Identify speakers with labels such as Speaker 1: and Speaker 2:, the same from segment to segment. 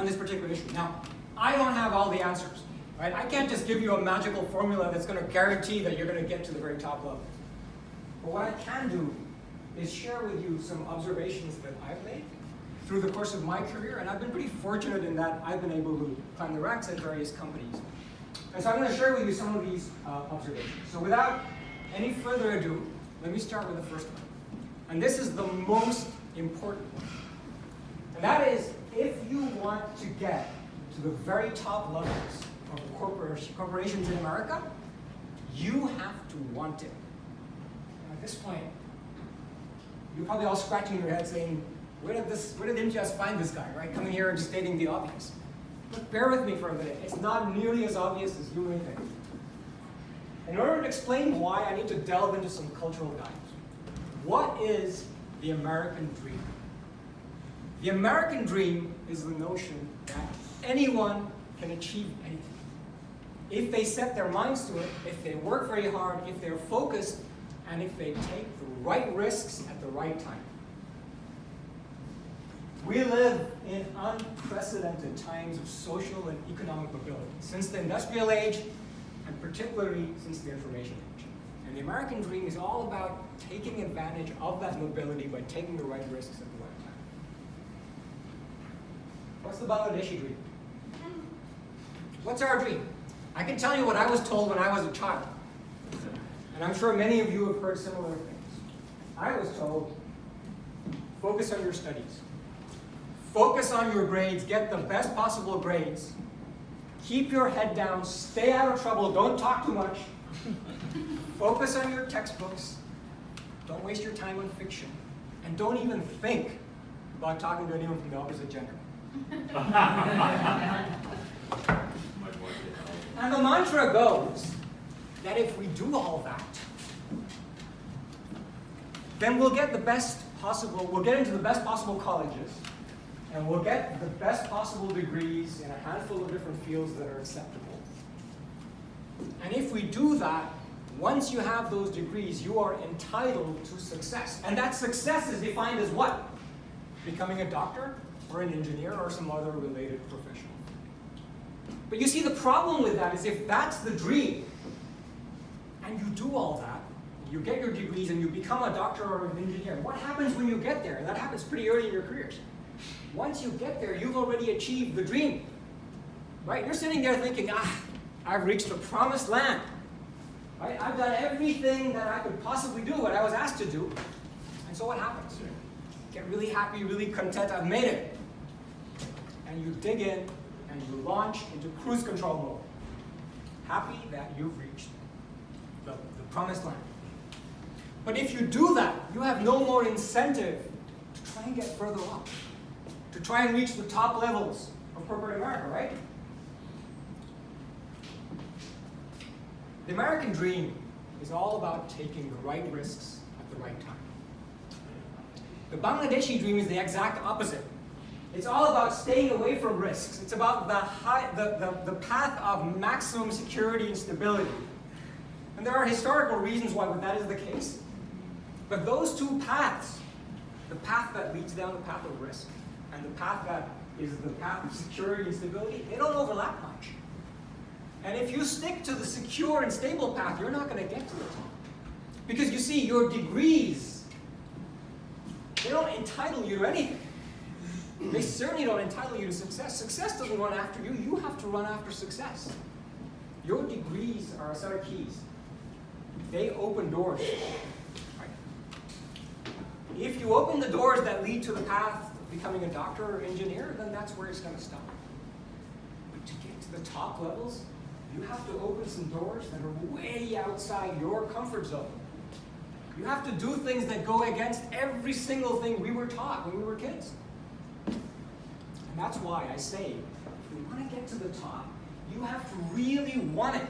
Speaker 1: on this particular issue. Now, I don't have all the answers, right? I can't just give you a magical formula that's going to guarantee that you're going to get to the very top level. But what I can do is share with you some observations that I've made through the course of my career, and I've been pretty fortunate in that I've been able to climb the ranks at various companies. And so I'm going to share with you some of these observations. So without any further ado, let me start with the first one. And this is the most important one. And that is, if you want to get to the very top levels of corporations in America, you have to want it. And at this point, you're probably all scratching your head saying, where did NGS find this guy, right? Coming here and just stating the obvious. But bear with me for a minute. It's not nearly as obvious as you may think. In order to explain why, I need to delve into some cultural guidance. What is the American dream? The American dream is the notion that anyone can achieve anything. If they set their minds to it, if they work very hard, if they're focused, and if they take the right risks at the right time. We live in unprecedented times of social and economic mobility, since the industrial age, and particularly since the information age. And the American dream is all about taking advantage of that mobility by taking the right risks at the right time. What's the Bangladeshi dream? What's our dream? I can tell you what I was told when I was a child. And I'm sure many of you have heard similar things. I was told, focus on your studies. Focus on your grades, get the best possible grades. Keep your head down, stay out of trouble, don't talk too much. Focus on your textbooks. Don't waste your time on fiction. And don't even think about talking to anyone from the opposite gender. And the mantra goes that if we do all that, then we'll get the best possible, we'll get into the best possible colleges, and we'll get the best possible degrees in a handful of different fields that are acceptable. And if we do that, once you have those degrees, you are entitled to success. And that success is defined as what? Becoming a doctor, or an engineer, or some other related profession. But you see, the problem with that is if that's the dream, and you do all that, you get your degrees and you become a doctor or an engineer, what happens when you get there? And that happens pretty early in your careers. Once you get there, you've already achieved the dream. Right? You're sitting there thinking, I've reached the promised land. Right? I've done everything that I could possibly do, what I was asked to do. And so what happens? You get really happy, really content, I've made it. And you dig in and you launch into cruise control mode. Happy that you've reached the promised land. But if you do that, you have no more incentive to try and get further up, to try and reach the top levels of corporate America, right? The American dream is all about taking the right risks at the right time. The Bangladeshi dream is the exact opposite. It's all about staying away from risks. It's about the path of maximum security and stability. And there are historical reasons why that is the case. But those two paths, the path that leads down the path of risk and the path that is the path of security and stability, they don't overlap much. And if you stick to the secure and stable path, you're not going to get to the top. Because you see, your degrees, they don't entitle you to anything. They certainly don't entitle you to success. Success doesn't run after you. You have to run after success. Your degrees are a set of keys. They open doors. Right? If you open the doors that lead to the path of becoming a doctor or engineer, then that's where it's going to stop. But to get to the top levels, you have to open some doors that are way outside your comfort zone. You have to do things that go against every single thing we were taught when we were kids. And that's why I say, if you want to get to the top, you have to really want it.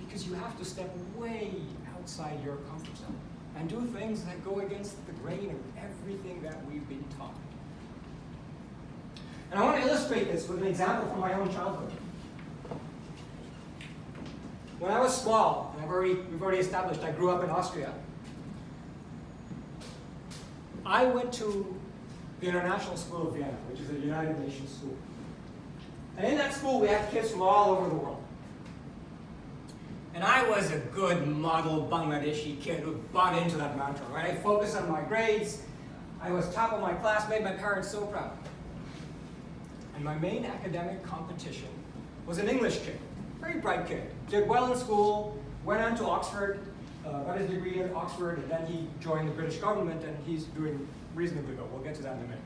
Speaker 1: Because you have to step way outside your comfort zone and do things that go against the grain of everything that we've been taught. And I want to illustrate this with an example from my own childhood. When I was small, and we've already established I grew up in Austria, I went to the International School of Vienna, which is a United Nations school. And in that school, we had kids from all over the world. And I was a good model Bangladeshi kid who bought into that mantra, right? I focused on my grades. I was top of my class, made my parents so proud. And my main academic competition was an English kid, very bright kid. Did well in school, went on to Oxford, got his degree at Oxford, and then he joined the British government, and he's doing reasonably well. We'll get to that in a minute.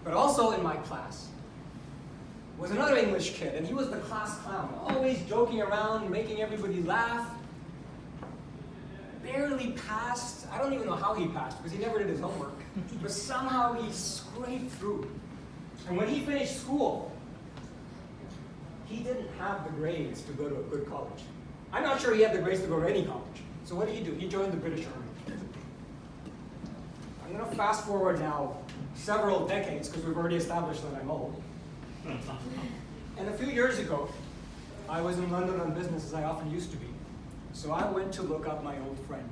Speaker 1: But also in my class was another English kid, and he was the class clown, always joking around, making everybody laugh. Barely passed. I don't even know how he passed, because he never did his homework. But somehow he scraped through. And when he finished school, he didn't have the grades to go to a good college. I'm not sure he had the grades to go to any college. So what did he do? He joined the British Army. I'm going to fast forward now several decades, because we've already established that I'm old. And a few years ago, I was in London on business, as I often used to be. So I went to look up my old friend.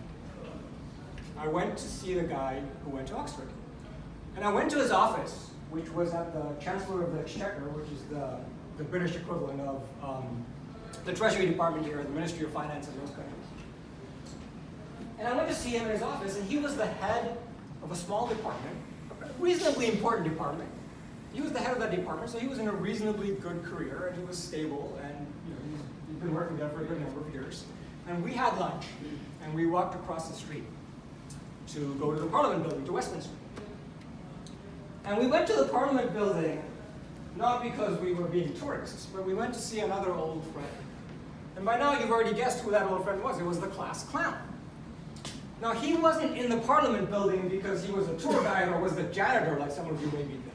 Speaker 1: I went to see the guy who went to Oxford. And I went to his office, which was at the Chancellor of the Exchequer, which is the British equivalent of the Treasury Department here, the Ministry of Finance in those countries. And I went to see him in his office, and he was the head of a small department, a reasonably important department. He was the head of that department, so he was in a reasonably good career, and he was stable, and he's been working there for a good number of years. And we had lunch, and we walked across the street to go to the Parliament building, to Westminster. And we went to the Parliament building not because we were being tourists, but we went to see another old friend. And by now you've already guessed who that old friend was. It was the class clown. Now he wasn't in the Parliament building because he was a tour guide or was the janitor like some of you may be thinking.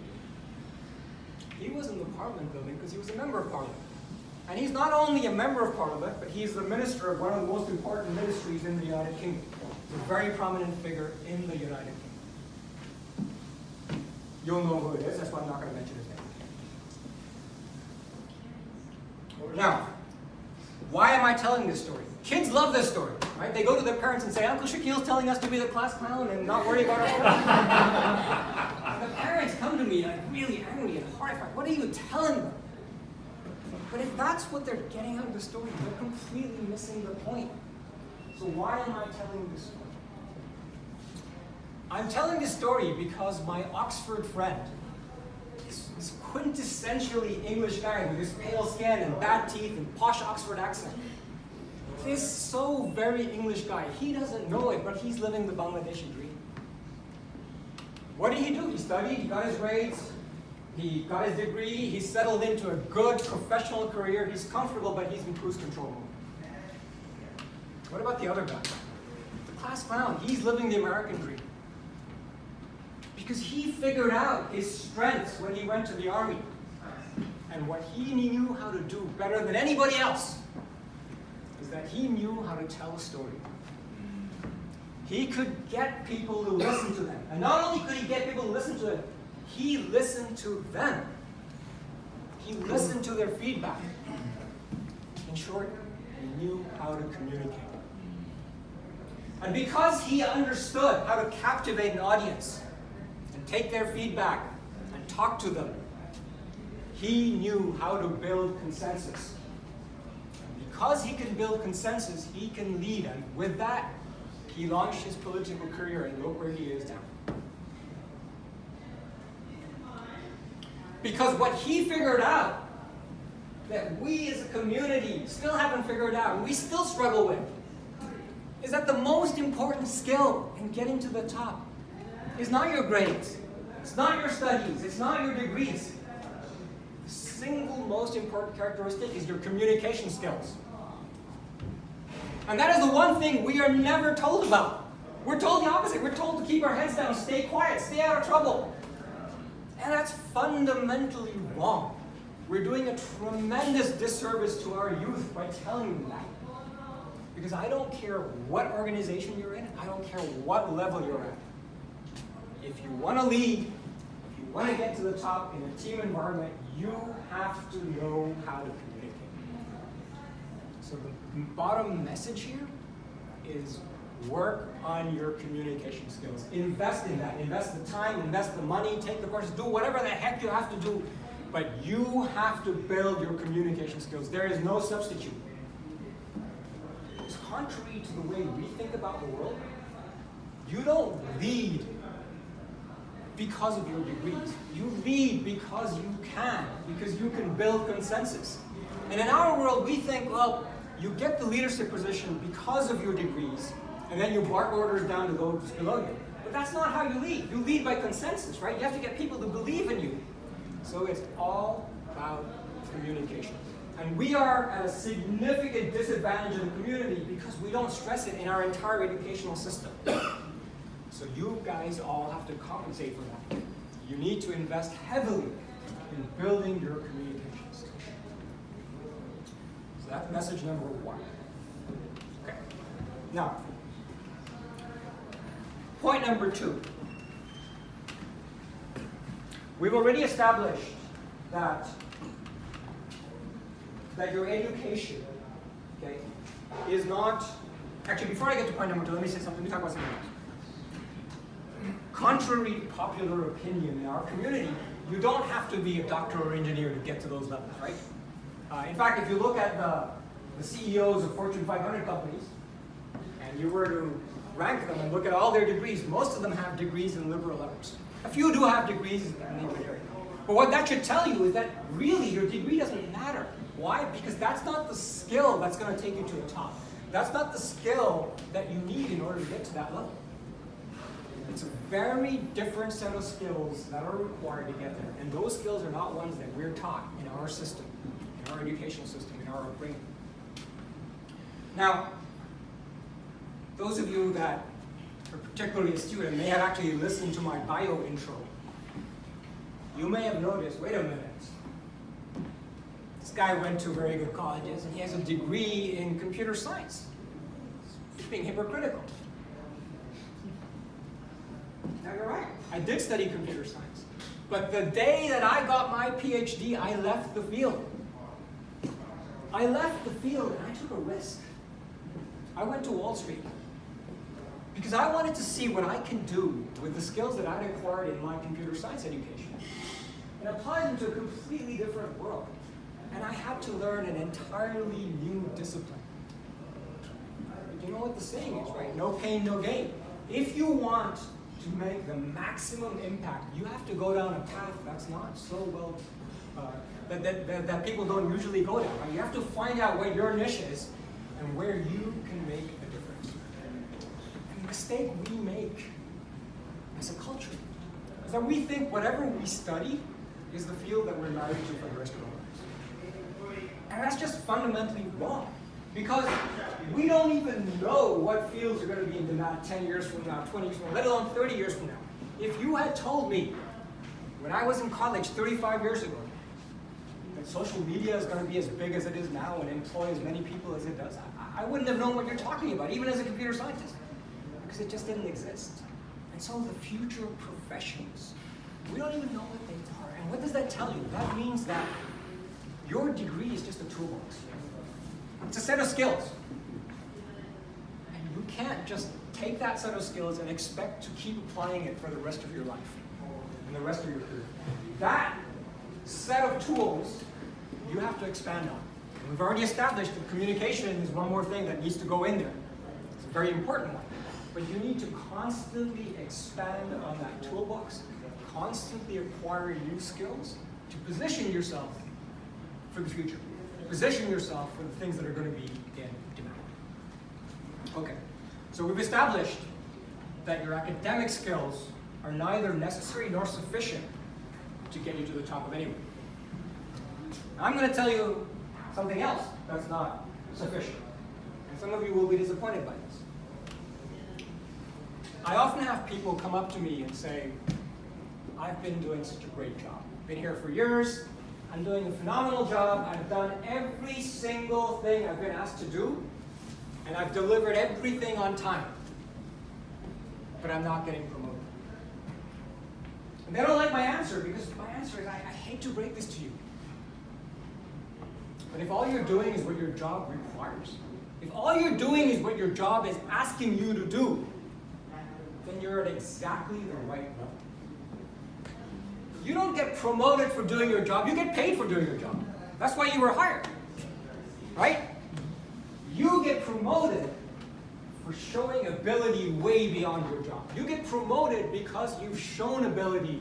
Speaker 1: He was in the Parliament building because he was a member of Parliament. And he's not only a member of Parliament, but he's the minister of one of the most important ministries in the United Kingdom. He's a very prominent figure in the United Kingdom. You'll know who it is, that's why I'm not going to mention his name. Now, why am I telling this story? Kids love this story, right? They go to their parents and say, Uncle Shakil's telling us to be the class clown and not worry about our school. The parents come to me like really angry and horrified. What are you telling them? But if that's what they're getting out of the story, they're completely missing the point. So why am I telling this story? I'm telling this story because my Oxford friend, this quintessentially English guy with his pale skin and bad teeth and posh Oxford accent, this so very English guy, he doesn't know it, but he's living the Bangladeshi dream. What did he do? He studied, he got his grades, he got his degree, he settled into a good professional career, he's comfortable, but he's in cruise control mode. What about the other guy? The class clown, he's living the American dream. Because he figured out his strengths when he went to the army. And what he knew how to do better than anybody else is that he knew how to tell a story. He could get people to listen to them. And not only could he get people to listen to him, he listened to them. He listened to their feedback. In short, he knew how to communicate. And because he understood how to captivate an audience and take their feedback and talk to them, he knew how to build consensus. And because he can build consensus, he can lead. And with that, he launched his political career, and look where he is now. Because what he figured out, that we as a community still haven't figured out, and we still struggle with, is that the most important skill in getting to the top is not your grades, it's not your studies, it's not your degrees. The single most important characteristic is your communication skills. And that is the one thing we are never told about. We're told the opposite. We're told to keep our heads down, stay quiet, stay out of trouble. And that's fundamentally wrong. We're doing a tremendous disservice to our youth by telling them that. Because I don't care what organization you're in, I don't care what level you're at. If you want to lead, if you want to get to the top in a team environment, you have to know how to communicate. So the bottom message here is work on your communication skills. Invest in that. Invest the time, invest the money, take the courses, do whatever the heck you have to do. But you have to build your communication skills. There is no substitute. It's contrary to the way we think about the world. You don't lead because of your degrees. You lead because you can build consensus. And in our world, we think, well, you get the leadership position because of your degrees, and then you bark orders down to those below you. But that's not how you lead. You lead by consensus, right? You have to get people to believe in you. So it's all about communication. And we are at a significant disadvantage in the community because we don't stress it in our entire educational system. So you guys all have to compensate for that. You need to invest heavily in building your communication skills. So that's message number 1. Okay. Now, point number 2. We've already established that your education, okay, is not. Actually, before I get to point number 2, let me say something. Let me talk about something else. Contrary to popular opinion in our community, you don't have to be a doctor or engineer to get to those levels, right? In fact, if you look at the CEOs of Fortune 500 companies, and you were to rank them and look at all their degrees, most of them have degrees in liberal arts. A few do have degrees in engineering. But what that should tell you is that really your degree doesn't matter. Why? Because that's not the skill that's going to take you to the top. That's not the skill that you need in order to get to that level. It's a very different set of skills that are required to get there. And those skills are not ones that we're taught in our system, in our educational system, in our upbringing. Now, those of you that are particularly astute and may have actually listened to my bio intro, you may have noticed, wait a minute, this guy went to very good colleges and he has a degree in computer science. He's being hypocritical. Now you're right, I did study computer science. But the day that I got my PhD, I left the field. I left the field and I took a risk. I went to Wall Street. Because I wanted to see what I can do with the skills that I'd acquired in my computer science education and apply them to a completely different world. And I had to learn an entirely new discipline. But you know what the saying is, right? No pain, no gain. If you want to make the maximum impact, you have to go down a path that's not so well, that people don't usually go down. Right? You have to find out what your niche is and where you can make a difference. And the mistake we make as a culture is that we think whatever we study is the field that we're married to for the rest of our lives. And that's just fundamentally wrong. Because we don't even know what fields are going to be in demand 10 years from now, 20 years from now, let alone 30 years from now. If you had told me when I was in college 35 years ago that social media is going to be as big as it is now and employ as many people as it does, I wouldn't have known what you're talking about, even as a computer scientist, because it just didn't exist. And so the future professions, we don't even know what they are. And what does that tell you? That means that your degree is just a toolbox. It's a set of skills. And you can't just take that set of skills and expect to keep applying it for the rest of your life and the rest of your career. That set of tools you have to expand on. And we've already established that communication is one more thing that needs to go in there. It's a very important one. But you need to constantly expand on that toolbox, constantly acquire new skills to position yourself for the future. Position yourself for the things that are going to be in demand. Okay, so we've established that your academic skills are neither necessary nor sufficient to get you to the top of anyone. I'm going to tell you something else that's not sufficient. And some of you will be disappointed by this. I often have people come up to me and say, I've been doing such a great job. Been here for years. I'm doing a phenomenal job. I've done every single thing I've been asked to do, and I've delivered everything on time. But I'm not getting promoted. And they don't like my answer because my answer is, I hate to break this to you. But if all you're doing is what your job requires, If all you're doing is what your job is asking you to do, then you're at exactly the right level. You don't get promoted for doing your job, you get paid for doing your job. That's why you were hired, right? You get promoted for showing ability way beyond your job. You get promoted because you've shown ability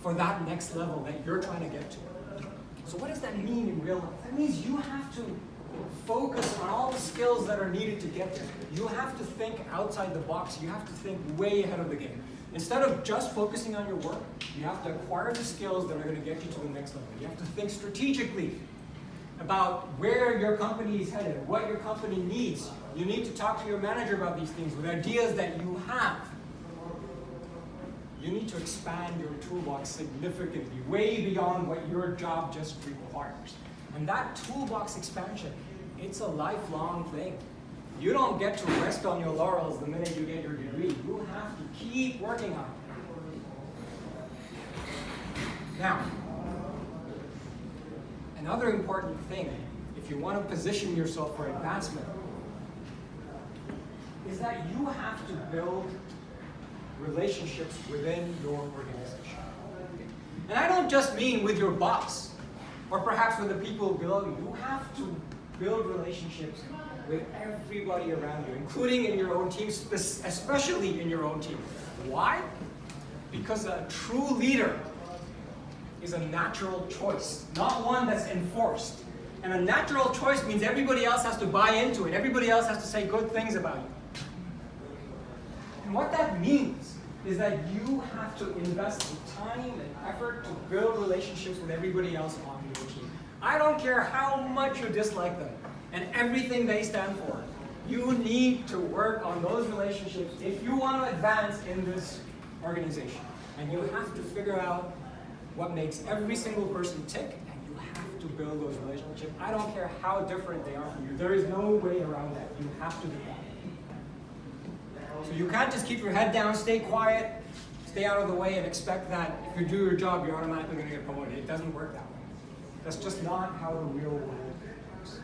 Speaker 1: for that next level that you're trying to get to. So what does that mean in real life? That means you have to focus on all the skills that are needed to get there. You have to think outside the box. You have to think way ahead of the game. Instead of just focusing on your work, you have to acquire the skills that are going to get you to the next level. You have to think strategically about where your company is headed, what your company needs. You need to talk to your manager about these things with ideas that you have. You need to expand your toolbox significantly, way beyond what your job just requires. And that toolbox expansion, it's a lifelong thing. You don't get to rest on your laurels the minute you get your degree. You have to keep working on it. Now, another important thing, if you want to position yourself for advancement, is that you have to build relationships within your organization. And I don't just mean with your boss, or perhaps with the people below you. You have to build relationships with everybody around you, including in your own team, especially in your own team. Why? Because a true leader is a natural choice, not one that's enforced. And a natural choice means everybody else has to buy into it. Everybody else has to say good things about you. And what that means is that you have to invest the time and effort to build relationships with everybody else on your team. I don't care how much you dislike them and everything they stand for. You need to work on those relationships if you want to advance in this organization. And you have to figure out what makes every single person tick, and you have to build those relationships. I don't care how different they are from you. There is no way around that. You have to do that. So you can't just keep your head down, stay quiet, stay out of the way, and expect that if you do your job, you're automatically going to get promoted. It doesn't work that way. That's just not how the real world works.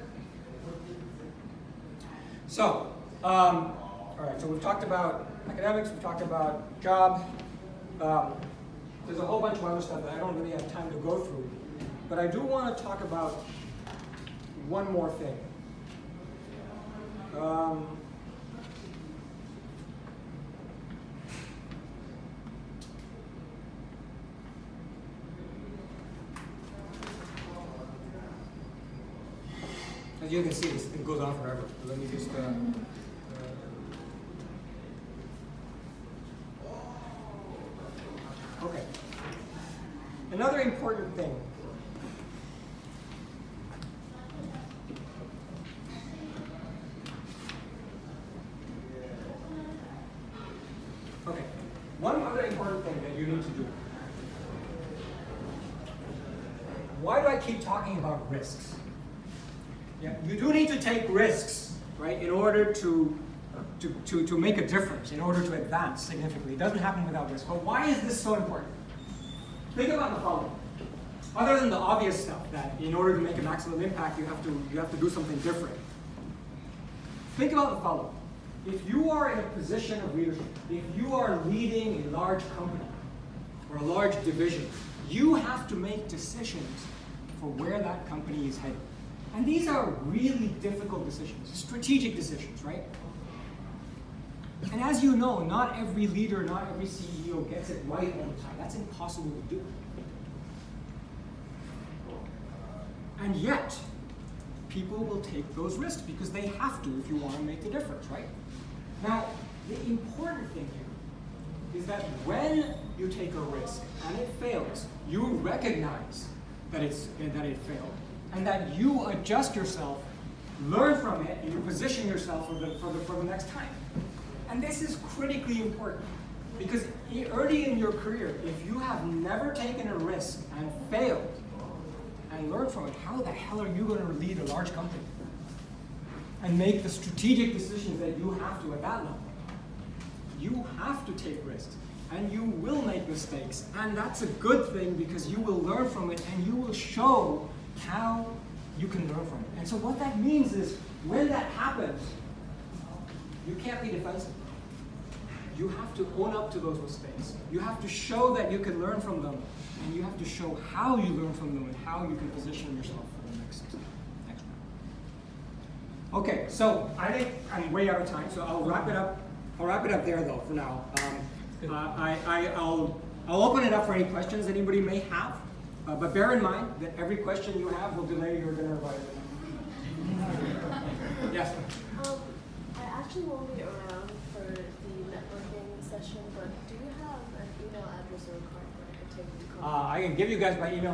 Speaker 1: So, all right, so we've talked about academics, we've talked about job. There's a whole bunch of other stuff that I don't really have time to go through. But I do want to talk about one more thing. As you can see, this thing goes on forever. So let me just. Okay. Another important thing. Okay. One other important thing that you need to do. Why do I keep talking about risks? Yeah, you do need to take risks, right, in order to make a difference, in order to advance significantly. It doesn't happen without risk. But why is this so important? Think about the following. Other than the obvious stuff, that in order to make a maximum impact, you have to do something different. Think about the following. If you are in a position of leadership, if you are leading a large company or a large division, you have to make decisions for where that company is headed. And these are really difficult decisions, strategic decisions, right? And as you know, not every leader, not every CEO gets it right all the time. That's impossible to do. And yet, people will take those risks because they have to if you want to make the difference, right? Now, the important thing here is that when you take a risk and it fails, you recognize that it failed, and that you adjust yourself, learn from it, and you position yourself for the next time. And this is critically important, because early in your career, if you have never taken a risk and failed and learned from it, how the hell are you going to lead a large company and make the strategic decisions that you have to at that level? You have to take risks, and you will make mistakes, and that's a good thing because you will learn from it and you will show how you can learn from it. And so what that means is when that happens, you can't be defensive. You have to own up to those mistakes. You have to show that you can learn from them, and you have to show how you learn from them and how you can position yourself for the next round. Okay, so I think I'm way out of time, so I'll wrap it up. I'll wrap it up there though for now. I'll open it up for any questions anybody may have, but bear in mind that every question you have will delay your dinner by. Yes.
Speaker 2: I actually won't be around for the networking session, but do you have an email address or a card that I could take to call?
Speaker 1: I can give you guys my email